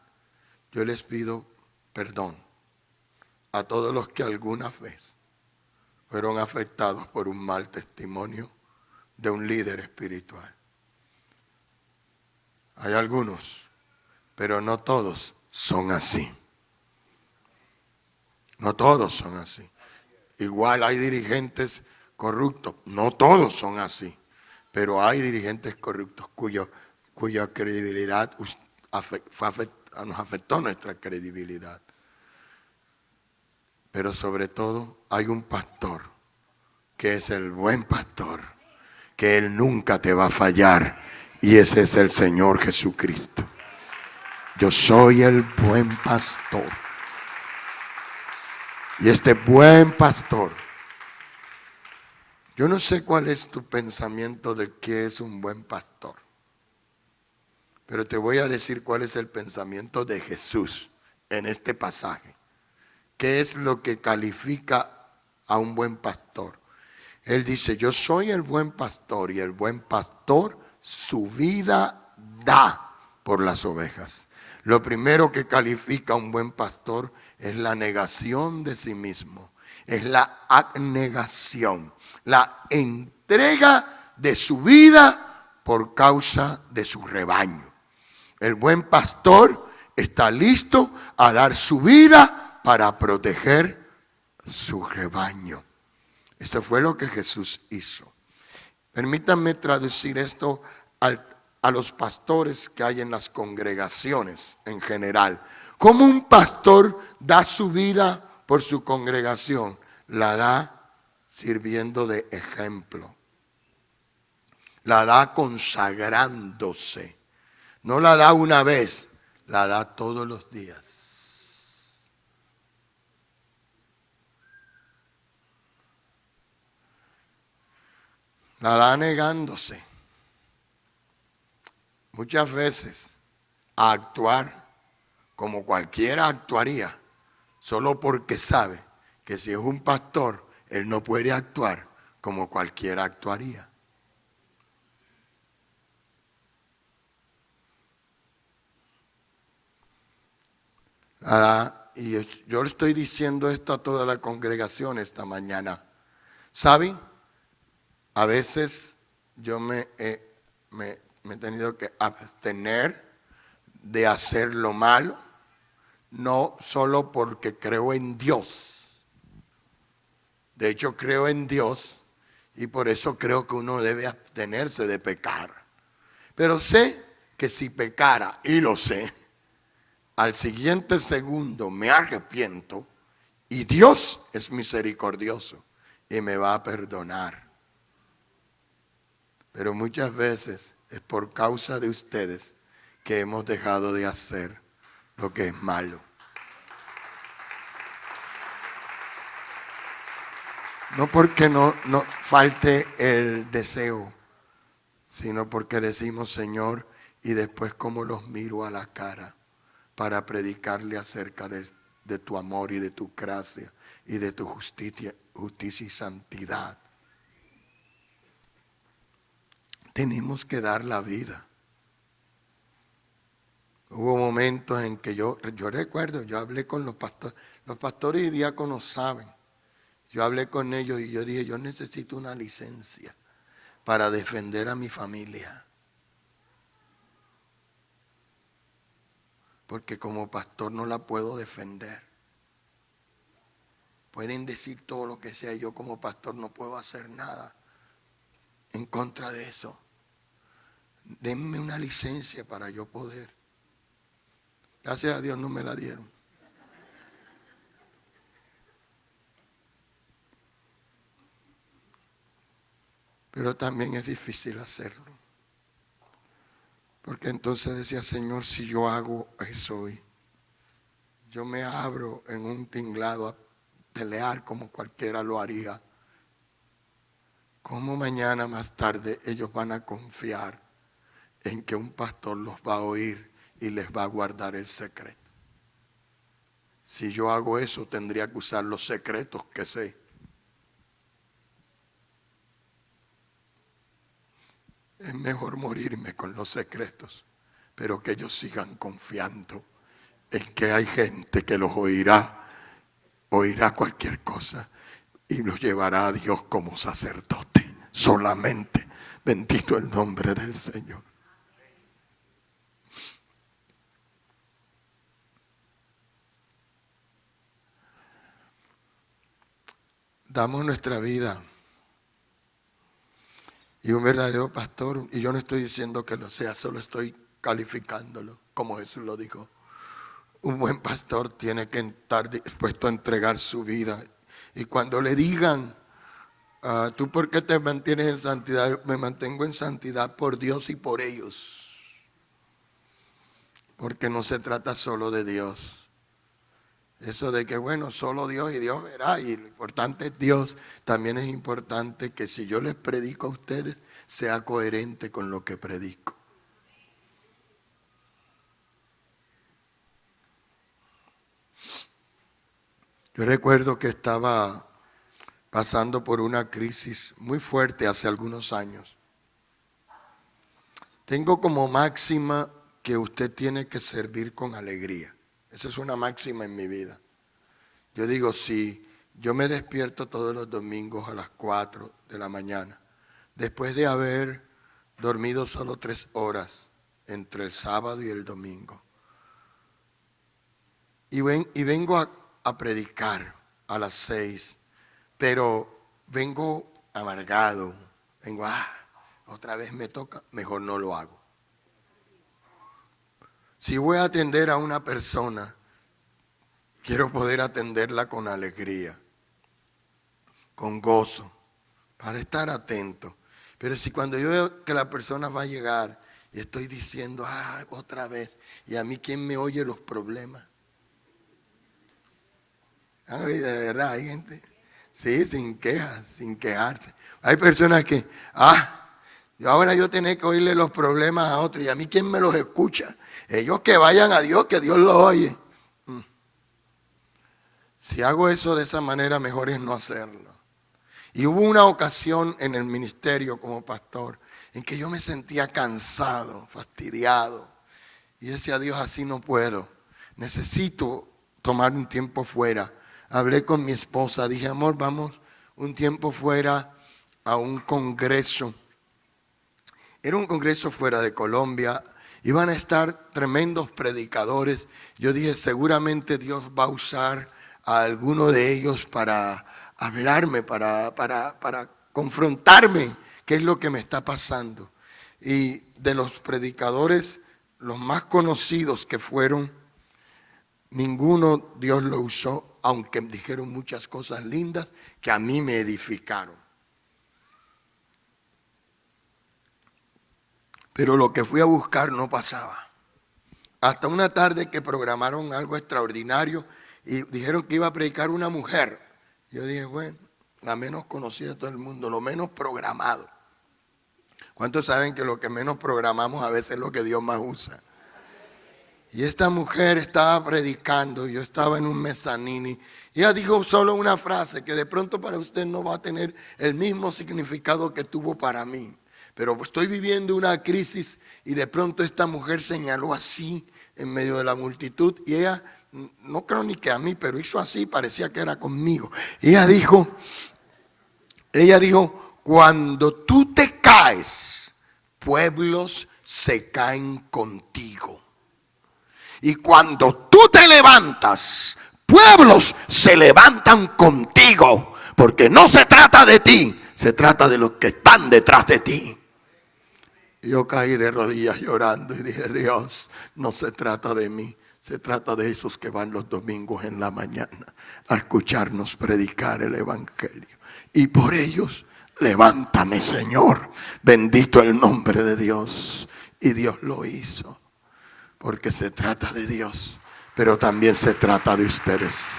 yo les pido perdón a todos los que alguna vez fueron afectados por un mal testimonio de un líder espiritual. Hay algunos, pero no todos son así. No todos son así. Igual hay dirigentes corruptos, no todos son así, pero hay dirigentes corruptos cuya credibilidad nos afectó nuestra credibilidad. Pero sobre todo hay un pastor que es el buen pastor, que Él nunca te va a fallar, y ese es el Señor Jesucristo. Yo soy el buen pastor. Y este buen pastor, yo no sé cuál es tu pensamiento de qué es un buen pastor, pero te voy a decir cuál es el pensamiento de Jesús en este pasaje. ¿Qué es lo que califica a un buen pastor? Él dice, yo soy el buen pastor y el buen pastor su vida da por las ovejas. Lo primero que califica a un buen pastor es la negación de sí mismo, es la abnegación, la entrega de su vida por causa de su rebaño. El buen pastor está listo a dar su vida para proteger su rebaño. Esto fue lo que Jesús hizo. Permítanme traducir esto a los pastores que hay en las congregaciones en general. ¿Cómo un pastor da su vida por su congregación? La da sirviendo de ejemplo. La da consagrándose. No la da una vez, la da todos los días. La da negándose. Muchas veces a actuar como cualquiera actuaría, solo porque sabe que si es un pastor, él no puede actuar como cualquiera actuaría. Y yo le estoy diciendo esto a toda la congregación esta mañana. ¿Saben? A veces yo me he tenido que abstener de hacer lo malo, no solo porque creo en Dios. De hecho, creo en Dios y por eso creo que uno debe abstenerse de pecar. Pero sé que si pecara, y lo sé, al siguiente segundo me arrepiento y Dios es misericordioso y me va a perdonar. Pero muchas veces es por causa de ustedes que hemos dejado de hacer lo que es malo. No porque no falte el deseo, sino porque decimos, Señor, y después cómo los miro a la cara para predicarle acerca de tu amor y de tu gracia y de tu justicia y santidad. Tenemos que dar la vida. Hubo momentos en que yo recuerdo, yo hablé con los pastores y diáconos saben. Yo hablé con ellos y yo dije, yo necesito una licencia para defender a mi familia. Porque como pastor no la puedo defender. Pueden decir todo lo que sea, yo como pastor no puedo hacer nada en contra de eso. Denme una licencia para yo poder. Gracias a Dios no me la dieron. Pero también es difícil hacerlo. Porque entonces decía, Señor, si yo hago eso hoy, yo me abro en un tinglado a pelear como cualquiera lo haría. ¿Cómo mañana más tarde ellos van a confiar en que un pastor los va a oír y les va a guardar el secreto? Si yo hago eso, tendría que usar los secretos que sé. Es mejor morirme con los secretos, pero que ellos sigan confiando en que hay gente que los oirá cualquier cosa y los llevará a Dios como sacerdote solamente. Bendito el nombre del Señor. Damos nuestra vida. Y un verdadero pastor, y yo no estoy diciendo que lo sea, solo estoy calificándolo, como Jesús lo dijo. Un buen pastor tiene que estar dispuesto a entregar su vida. Y cuando le digan, ¿tú por qué te mantienes en santidad? Me mantengo en santidad por Dios y por ellos. Porque no se trata solo de Dios. Eso de que bueno, solo Dios y Dios verá, y lo importante es Dios. También es importante que si yo les predico a ustedes, sea coherente con lo que predico. Yo recuerdo que estaba pasando por una crisis muy fuerte hace algunos años. Tengo como máxima que usted tiene que servir con alegría. Esa es una máxima en mi vida. Yo digo, si yo me despierto todos los domingos a las 4 de la mañana, después de haber dormido solo 3 horas entre el sábado y el domingo, y vengo a predicar a las 6, pero vengo amargado, vengo, otra vez me toca, mejor no lo hago. Si voy a atender a una persona, quiero poder atenderla con alegría, con gozo, para estar atento. Pero si cuando yo veo que la persona va a llegar y estoy diciendo, otra vez, y a mí ¿quién me oye los problemas? De verdad, hay gente, sí, sin quejas, sin quejarse. Hay personas que, ahora yo tengo que oírle los problemas a otros, y a mí ¿quién me los escucha? Ellos que vayan a Dios, que Dios los oye. Si hago eso de esa manera, mejor es no hacerlo. Y hubo una ocasión en el ministerio como pastor en que yo me sentía cansado, fastidiado. Y decía, Dios, así no puedo. Necesito tomar un tiempo fuera. Hablé con mi esposa, dije, amor, vamos un tiempo fuera a un congreso. Era un congreso fuera de Colombia. Iban a estar tremendos predicadores. Yo dije, seguramente Dios va a usar a alguno de ellos para hablarme, para confrontarme qué es lo que me está pasando. Y de los predicadores, los más conocidos que fueron, ninguno Dios lo usó, aunque dijeron muchas cosas lindas que a mí me edificaron. Pero lo que fui a buscar no pasaba. Hasta una tarde que programaron algo extraordinario y dijeron que iba a predicar una mujer. Yo dije, bueno, la menos conocida de todo el mundo, lo menos programado. ¿Cuántos saben que lo que menos programamos a veces es lo que Dios más usa? Y esta mujer estaba predicando, yo estaba en un mezanini, y ella dijo solo una frase que de pronto para usted no va a tener el mismo significado que tuvo para mí. Pero estoy viviendo una crisis y de pronto esta mujer señaló así en medio de la multitud y ella, no creo ni que a mí, pero hizo así, parecía que era conmigo. Ella dijo, cuando tú te caes, pueblos se caen contigo. Y cuando tú te levantas, pueblos se levantan contigo. Porque no se trata de ti, se trata de los que están detrás de ti. Yo caí de rodillas llorando y dije, Dios, no se trata de mí, se trata de esos que van los domingos en la mañana a escucharnos predicar el evangelio. Y por ellos, levántame, Señor, bendito el nombre de Dios. Y Dios lo hizo, porque se trata de Dios, pero también se trata de ustedes,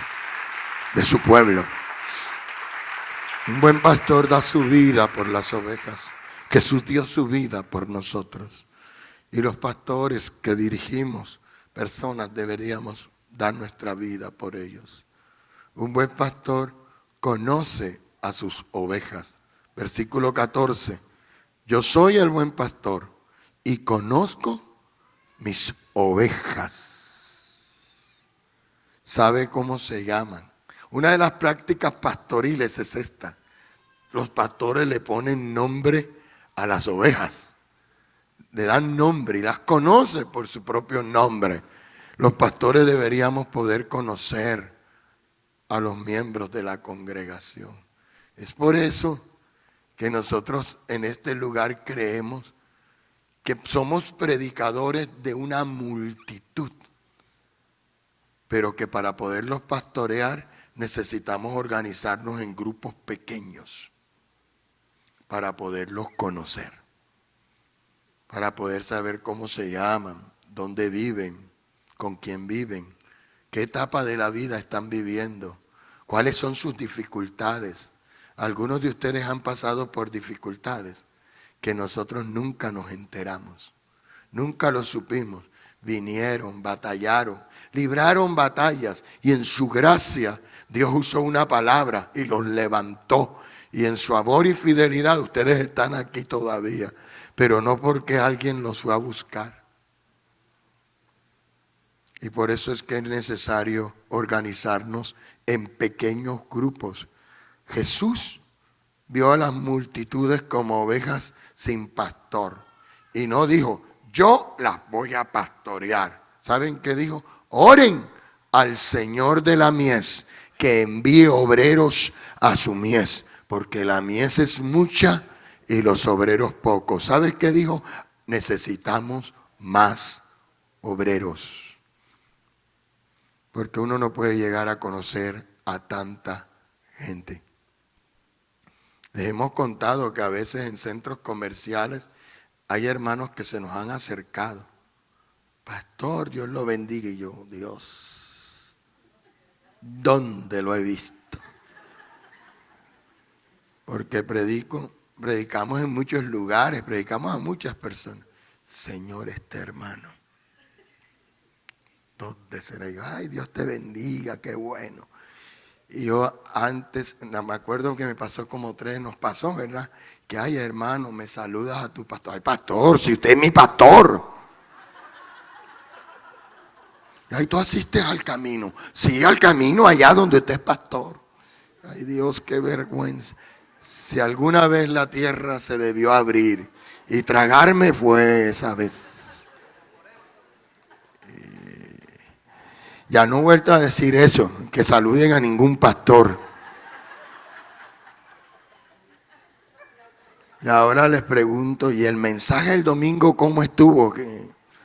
de su pueblo. Un buen pastor da su vida por las ovejas. Jesús dio su vida por nosotros. Y los pastores que dirigimos personas deberíamos dar nuestra vida por ellos. Un buen pastor conoce a sus ovejas. Versículo 14. Yo soy el buen pastor y conozco mis ovejas. ¿Sabe cómo se llaman? Una de las prácticas pastoriles es esta. Los pastores le ponen nombre a las ovejas. Le dan nombre y las conoce por su propio nombre. Los pastores deberíamos poder conocer a los miembros de la congregación. Es por eso que nosotros en este lugar creemos que somos predicadores de una multitud, pero que para poderlos pastorear necesitamos organizarnos en grupos pequeños para poderlos conocer, para poder saber cómo se llaman, dónde viven, con quién viven, qué etapa de la vida están viviendo, cuáles son sus dificultades. Algunos de ustedes han pasado por dificultades que nosotros nunca nos enteramos, nunca lo supimos. Vinieron, batallaron, libraron batallas y en su gracia Dios usó una palabra y los levantó. Y en su amor y fidelidad ustedes están aquí todavía, pero no porque alguien los fue a buscar. Y por eso es que es necesario organizarnos en pequeños grupos. Jesús vio a las multitudes como ovejas sin pastor y no dijo, yo las voy a pastorear. ¿Saben qué dijo? Oren al Señor de la mies que envíe obreros a su mies, porque la mies es mucha y los obreros pocos. ¿Sabes qué dijo? Necesitamos más obreros. Porque uno no puede llegar a conocer a tanta gente. Les hemos contado que a veces en centros comerciales hay hermanos que se nos han acercado. Pastor, Dios lo bendiga. Y yo, Dios, ¿dónde lo he visto? Porque predicamos en muchos lugares, predicamos a muchas personas. Señor, este hermano, ¿dónde será? Yo, ay, Dios te bendiga, qué bueno. Y yo antes, me acuerdo que me pasó como 3, nos pasó, ¿verdad? Que, ay, hermano, me saludas a tu pastor. Ay, pastor, si usted es mi pastor. Y ahí tú asistes al camino. Sí, al camino allá donde usted es pastor. Ay, Dios, qué vergüenza. Si alguna vez la tierra se debió abrir y tragarme fue esa vez. Ya no he vuelto a decir eso, que saluden a ningún pastor. Y ahora les pregunto, ¿y el mensaje del domingo cómo estuvo?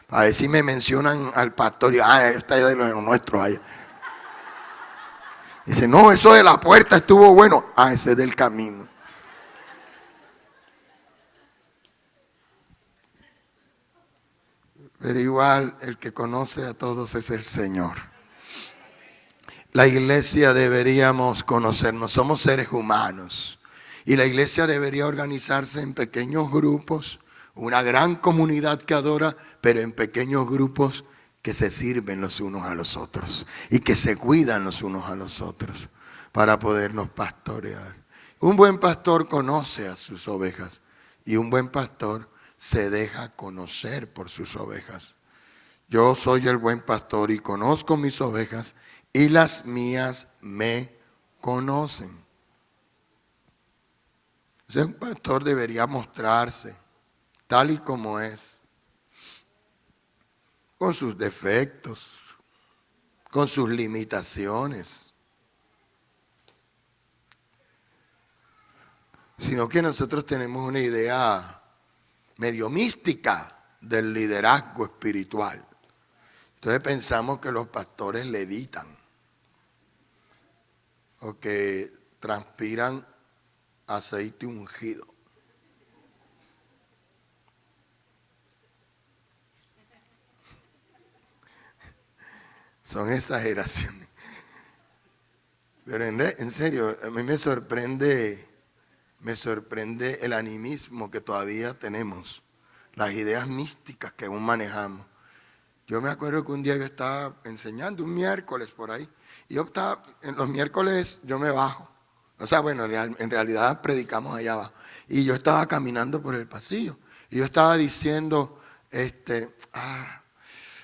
A ver si me mencionan al pastor y está de los nuestros allá. Dice, no, eso de la puerta estuvo bueno. Ese es del camino. Pero igual el que conoce a todos es el Señor. La iglesia deberíamos conocernos, somos seres humanos. Y la iglesia debería organizarse en pequeños grupos, una gran comunidad que adora, pero en pequeños grupos que se sirven los unos a los otros y que se cuidan los unos a los otros para podernos pastorear. Un buen pastor conoce a sus ovejas y un buen pastor se deja conocer por sus ovejas. Yo soy el buen pastor y conozco mis ovejas y las mías me conocen. O sea, un pastor debería mostrarse tal y como es, con sus defectos, con sus limitaciones, sino que nosotros tenemos una idea medio mística del liderazgo espiritual. Entonces pensamos que los pastores levitan o que transpiran aceite ungido. Son exageraciones. Pero en serio, a mí me sorprende el animismo que todavía tenemos, las ideas místicas que aún manejamos. Yo me acuerdo que un día yo estaba enseñando, un miércoles por ahí, y yo estaba, en los miércoles yo me bajo. O sea, bueno, en realidad predicamos allá abajo. Y yo estaba caminando por el pasillo, y yo estaba diciendo,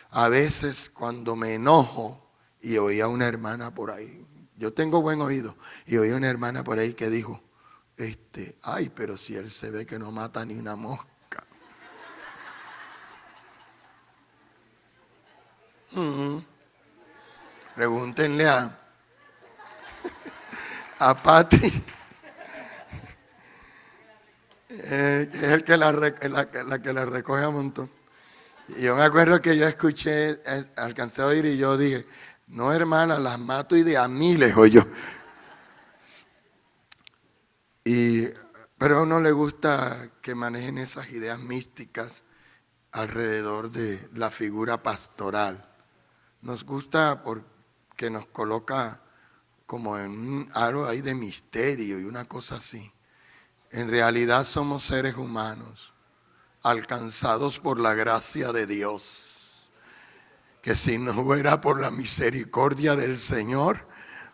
a veces cuando me enojo, y oía una hermana por ahí, yo tengo buen oído, y oía una hermana por ahí que dijo, ay, pero si él se ve que no mata ni una mosca. Pregúntenle a Patri, que es el que la que la recoge a montón. Y yo me acuerdo que yo escuché, alcancé a oír y yo dije, no hermana, las mato y de a miles, oye. Pero a uno le gusta que manejen esas ideas místicas alrededor de la figura pastoral. Nos gusta porque nos coloca como en un aro ahí de misterio y una cosa así. En realidad somos seres humanos, alcanzados por la gracia de Dios, que si no fuera por la misericordia del Señor,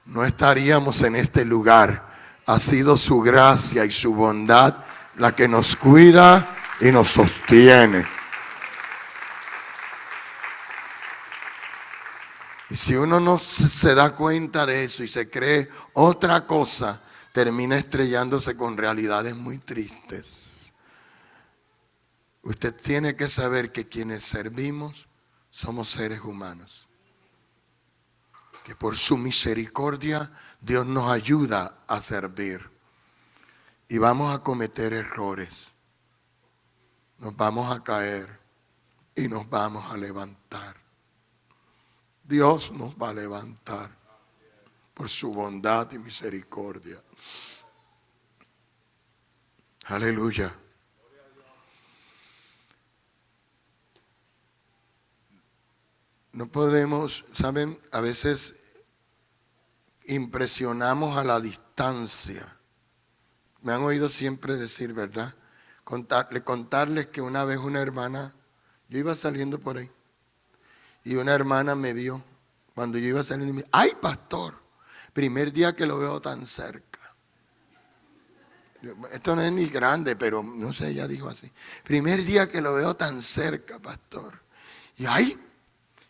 no estaríamos en este lugar. Ha sido su gracia y su bondad la que nos cuida y nos sostiene. Y si uno no se da cuenta de eso y se cree otra cosa, termina estrellándose con realidades muy tristes. Usted tiene que saber que quienes servimos somos seres humanos. Que por su misericordia Dios nos ayuda a servir. Y vamos a cometer errores. Nos vamos a caer y nos vamos a levantar. Dios nos va a levantar por su bondad y misericordia. Aleluya. No podemos, ¿saben? A veces impresionamos a la distancia. Me han oído siempre decir, ¿verdad? Contarles que una vez una hermana, yo iba saliendo por ahí, y una hermana me vio cuando yo iba saliendo y me dijo, ¡ay, pastor! Primer día que lo veo tan cerca. Esto no es ni grande, pero no sé, ella dijo así. Primer día que lo veo tan cerca, pastor. Y ¡ay!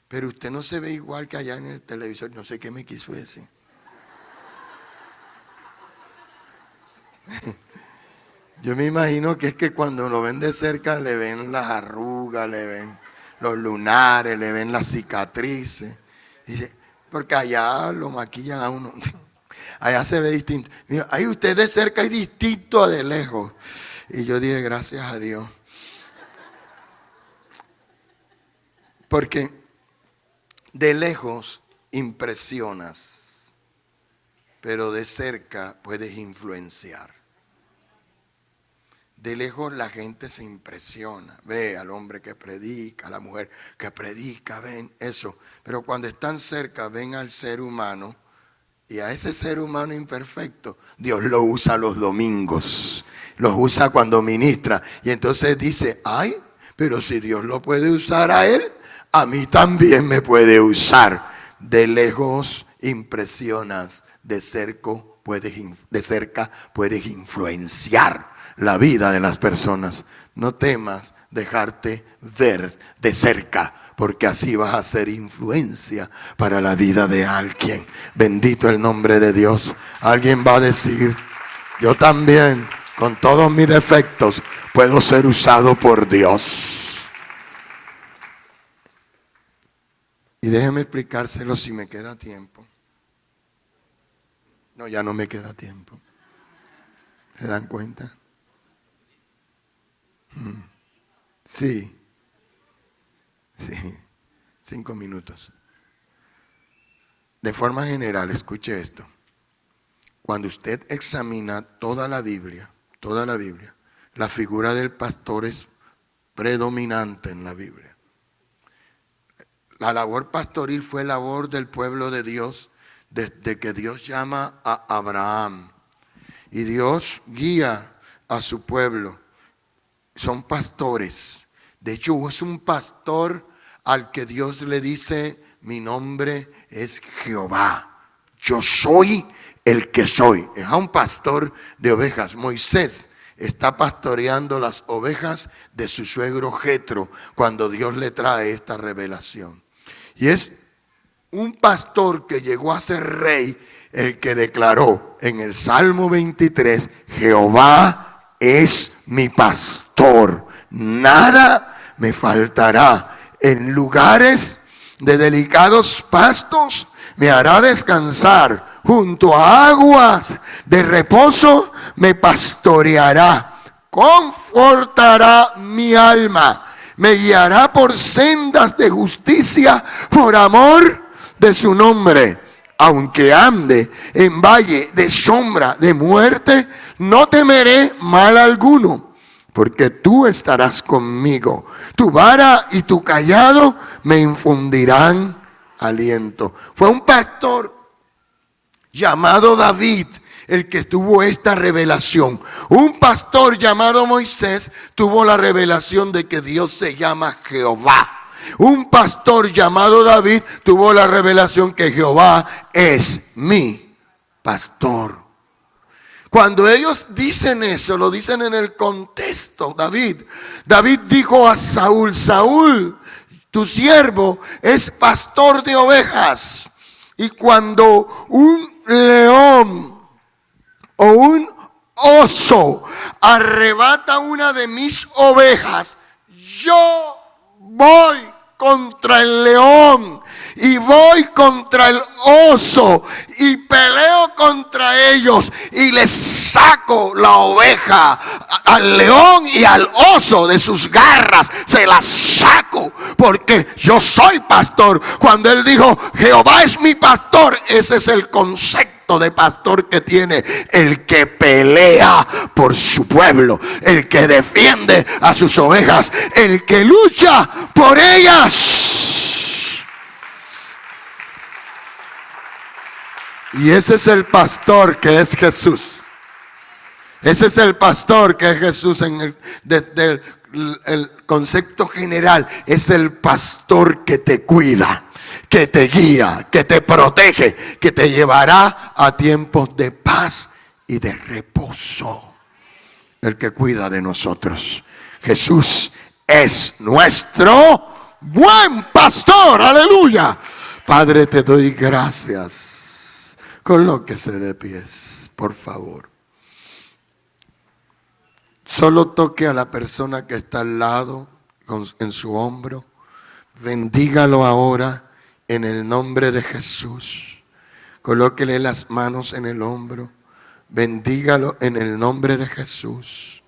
Pero usted no se ve igual que allá en el televisor. No sé qué me quiso decir. Yo me imagino que es que cuando lo ven de cerca le ven las arrugas, le ven los lunares, le ven las cicatrices. Dice, porque allá lo maquillan a uno. Allá se ve distinto. Ay, usted de cerca es distinto a de lejos. Y yo dije, gracias a Dios. Porque de lejos impresionas, pero de cerca puedes influenciar. De lejos la gente se impresiona, ve al hombre que predica, a la mujer que predica, ven eso. Pero cuando están cerca, ven al ser humano, y a ese ser humano imperfecto, Dios lo usa los domingos, los usa cuando ministra. Y entonces dice, ay, pero si Dios lo puede usar a él, a mí también me puede usar. De lejos impresionas, de cerca puedes influenciar la vida de las personas. No temas dejarte ver de cerca, porque así vas a ser influencia para la vida de alguien. Bendito el nombre de Dios. Alguien va a decir, yo también, con todos mis defectos, puedo ser usado por Dios. Y déjeme explicárselo si me queda tiempo. No, ya no me queda tiempo. ¿Se dan cuenta? Sí, 5 minutos. De forma general, escuche esto. Cuando usted examina toda la Biblia, la figura del pastor es predominante en la Biblia. La labor pastoril fue labor del pueblo de Dios desde que Dios llama a Abraham. Y Dios guía a su pueblo. Son pastores. De hecho, es un pastor al que Dios le dice: mi nombre es Jehová. Yo soy el que soy. Es a un pastor de ovejas. Moisés está pastoreando las ovejas de su suegro Jetro cuando Dios le trae esta revelación. Y es un pastor que llegó a ser rey el que declaró en el Salmo 23: Jehová es mi pastor, nada me faltará. En lugares de delicados pastos me hará descansar, junto a aguas de reposo me pastoreará, confortará mi alma, me guiará por sendas de justicia por amor de su nombre. Aunque ande en valle de sombra de muerte, no temeré mal alguno, porque tú estarás conmigo. Tu vara y tu cayado me infundirán aliento. Fue un pastor llamado David el que tuvo esta revelación. Un pastor llamado Moisés tuvo la revelación de que Dios se llama Jehová. Un pastor llamado David tuvo la revelación que Jehová es mi pastor. Cuando ellos dicen eso, lo dicen en el contexto. David dijo a Saúl: Saúl, tu siervo es pastor de ovejas. Y cuando un león o un oso arrebata una de mis ovejas, yo voy contra el león y voy contra el oso y peleo contra ellos y les saco la oveja al león y al oso de sus garras, se las saco porque yo soy pastor. Cuando él dijo Jehová es mi pastor, ese es el concepto de pastor que tiene el que pelea por su pueblo, el que defiende a sus ovejas, el que lucha por ellas. Y ese es el pastor que es Jesús. Ese es el pastor que es Jesús desde el concepto general. Es el pastor que te cuida, que te guía, que te protege, que te llevará a tiempos de paz y de reposo. El que cuida de nosotros. Jesús es nuestro buen pastor. Aleluya. Padre, te doy gracias. Colóquese de pies, por favor. Solo toque a la persona que está al lado en su hombro. Bendígalo ahora en el nombre de Jesús. Colóquele las manos en el hombro. Bendígalo en el nombre de Jesús.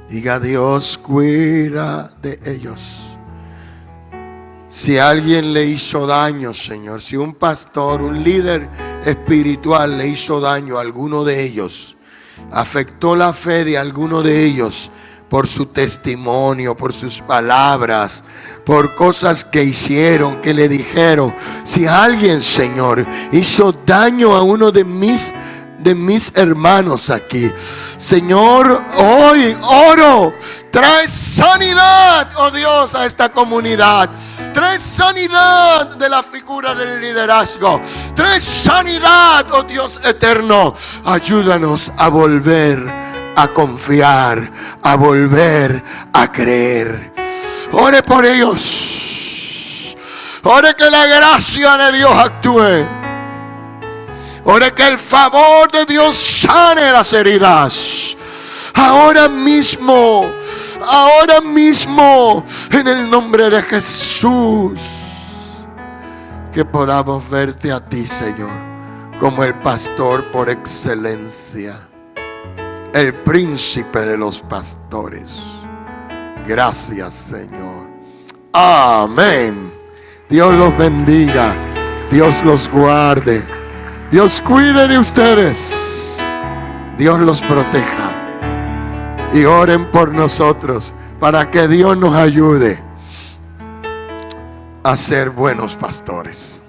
Diga: Dios, cuida de ellos. Si alguien le hizo daño, Señor, si un pastor, un líder espiritual le hizo daño a alguno de ellos, afectó la fe de alguno de ellos por su testimonio, por sus palabras, por cosas que hicieron, que le dijeron. Si alguien, Señor, hizo daño a uno de mis hermanos aquí, Señor, hoy oro, trae sanidad, oh Dios, a esta comunidad. Trae sanidad de la figura del liderazgo. Trae sanidad, oh Dios eterno. Ayúdanos a volver a confiar, a volver a creer. Ore por ellos. Ore que la gracia de Dios actúe. Ore que el favor de Dios sane las heridas. Ahora mismo, en el nombre de Jesús, que podamos verte a ti, Señor, como el pastor por excelencia, el príncipe de los pastores. Gracias, Señor. Amén. Dios los bendiga, Dios los guarde, Dios cuide de ustedes, Dios los proteja. Y oren por nosotros para que Dios nos ayude a ser buenos pastores.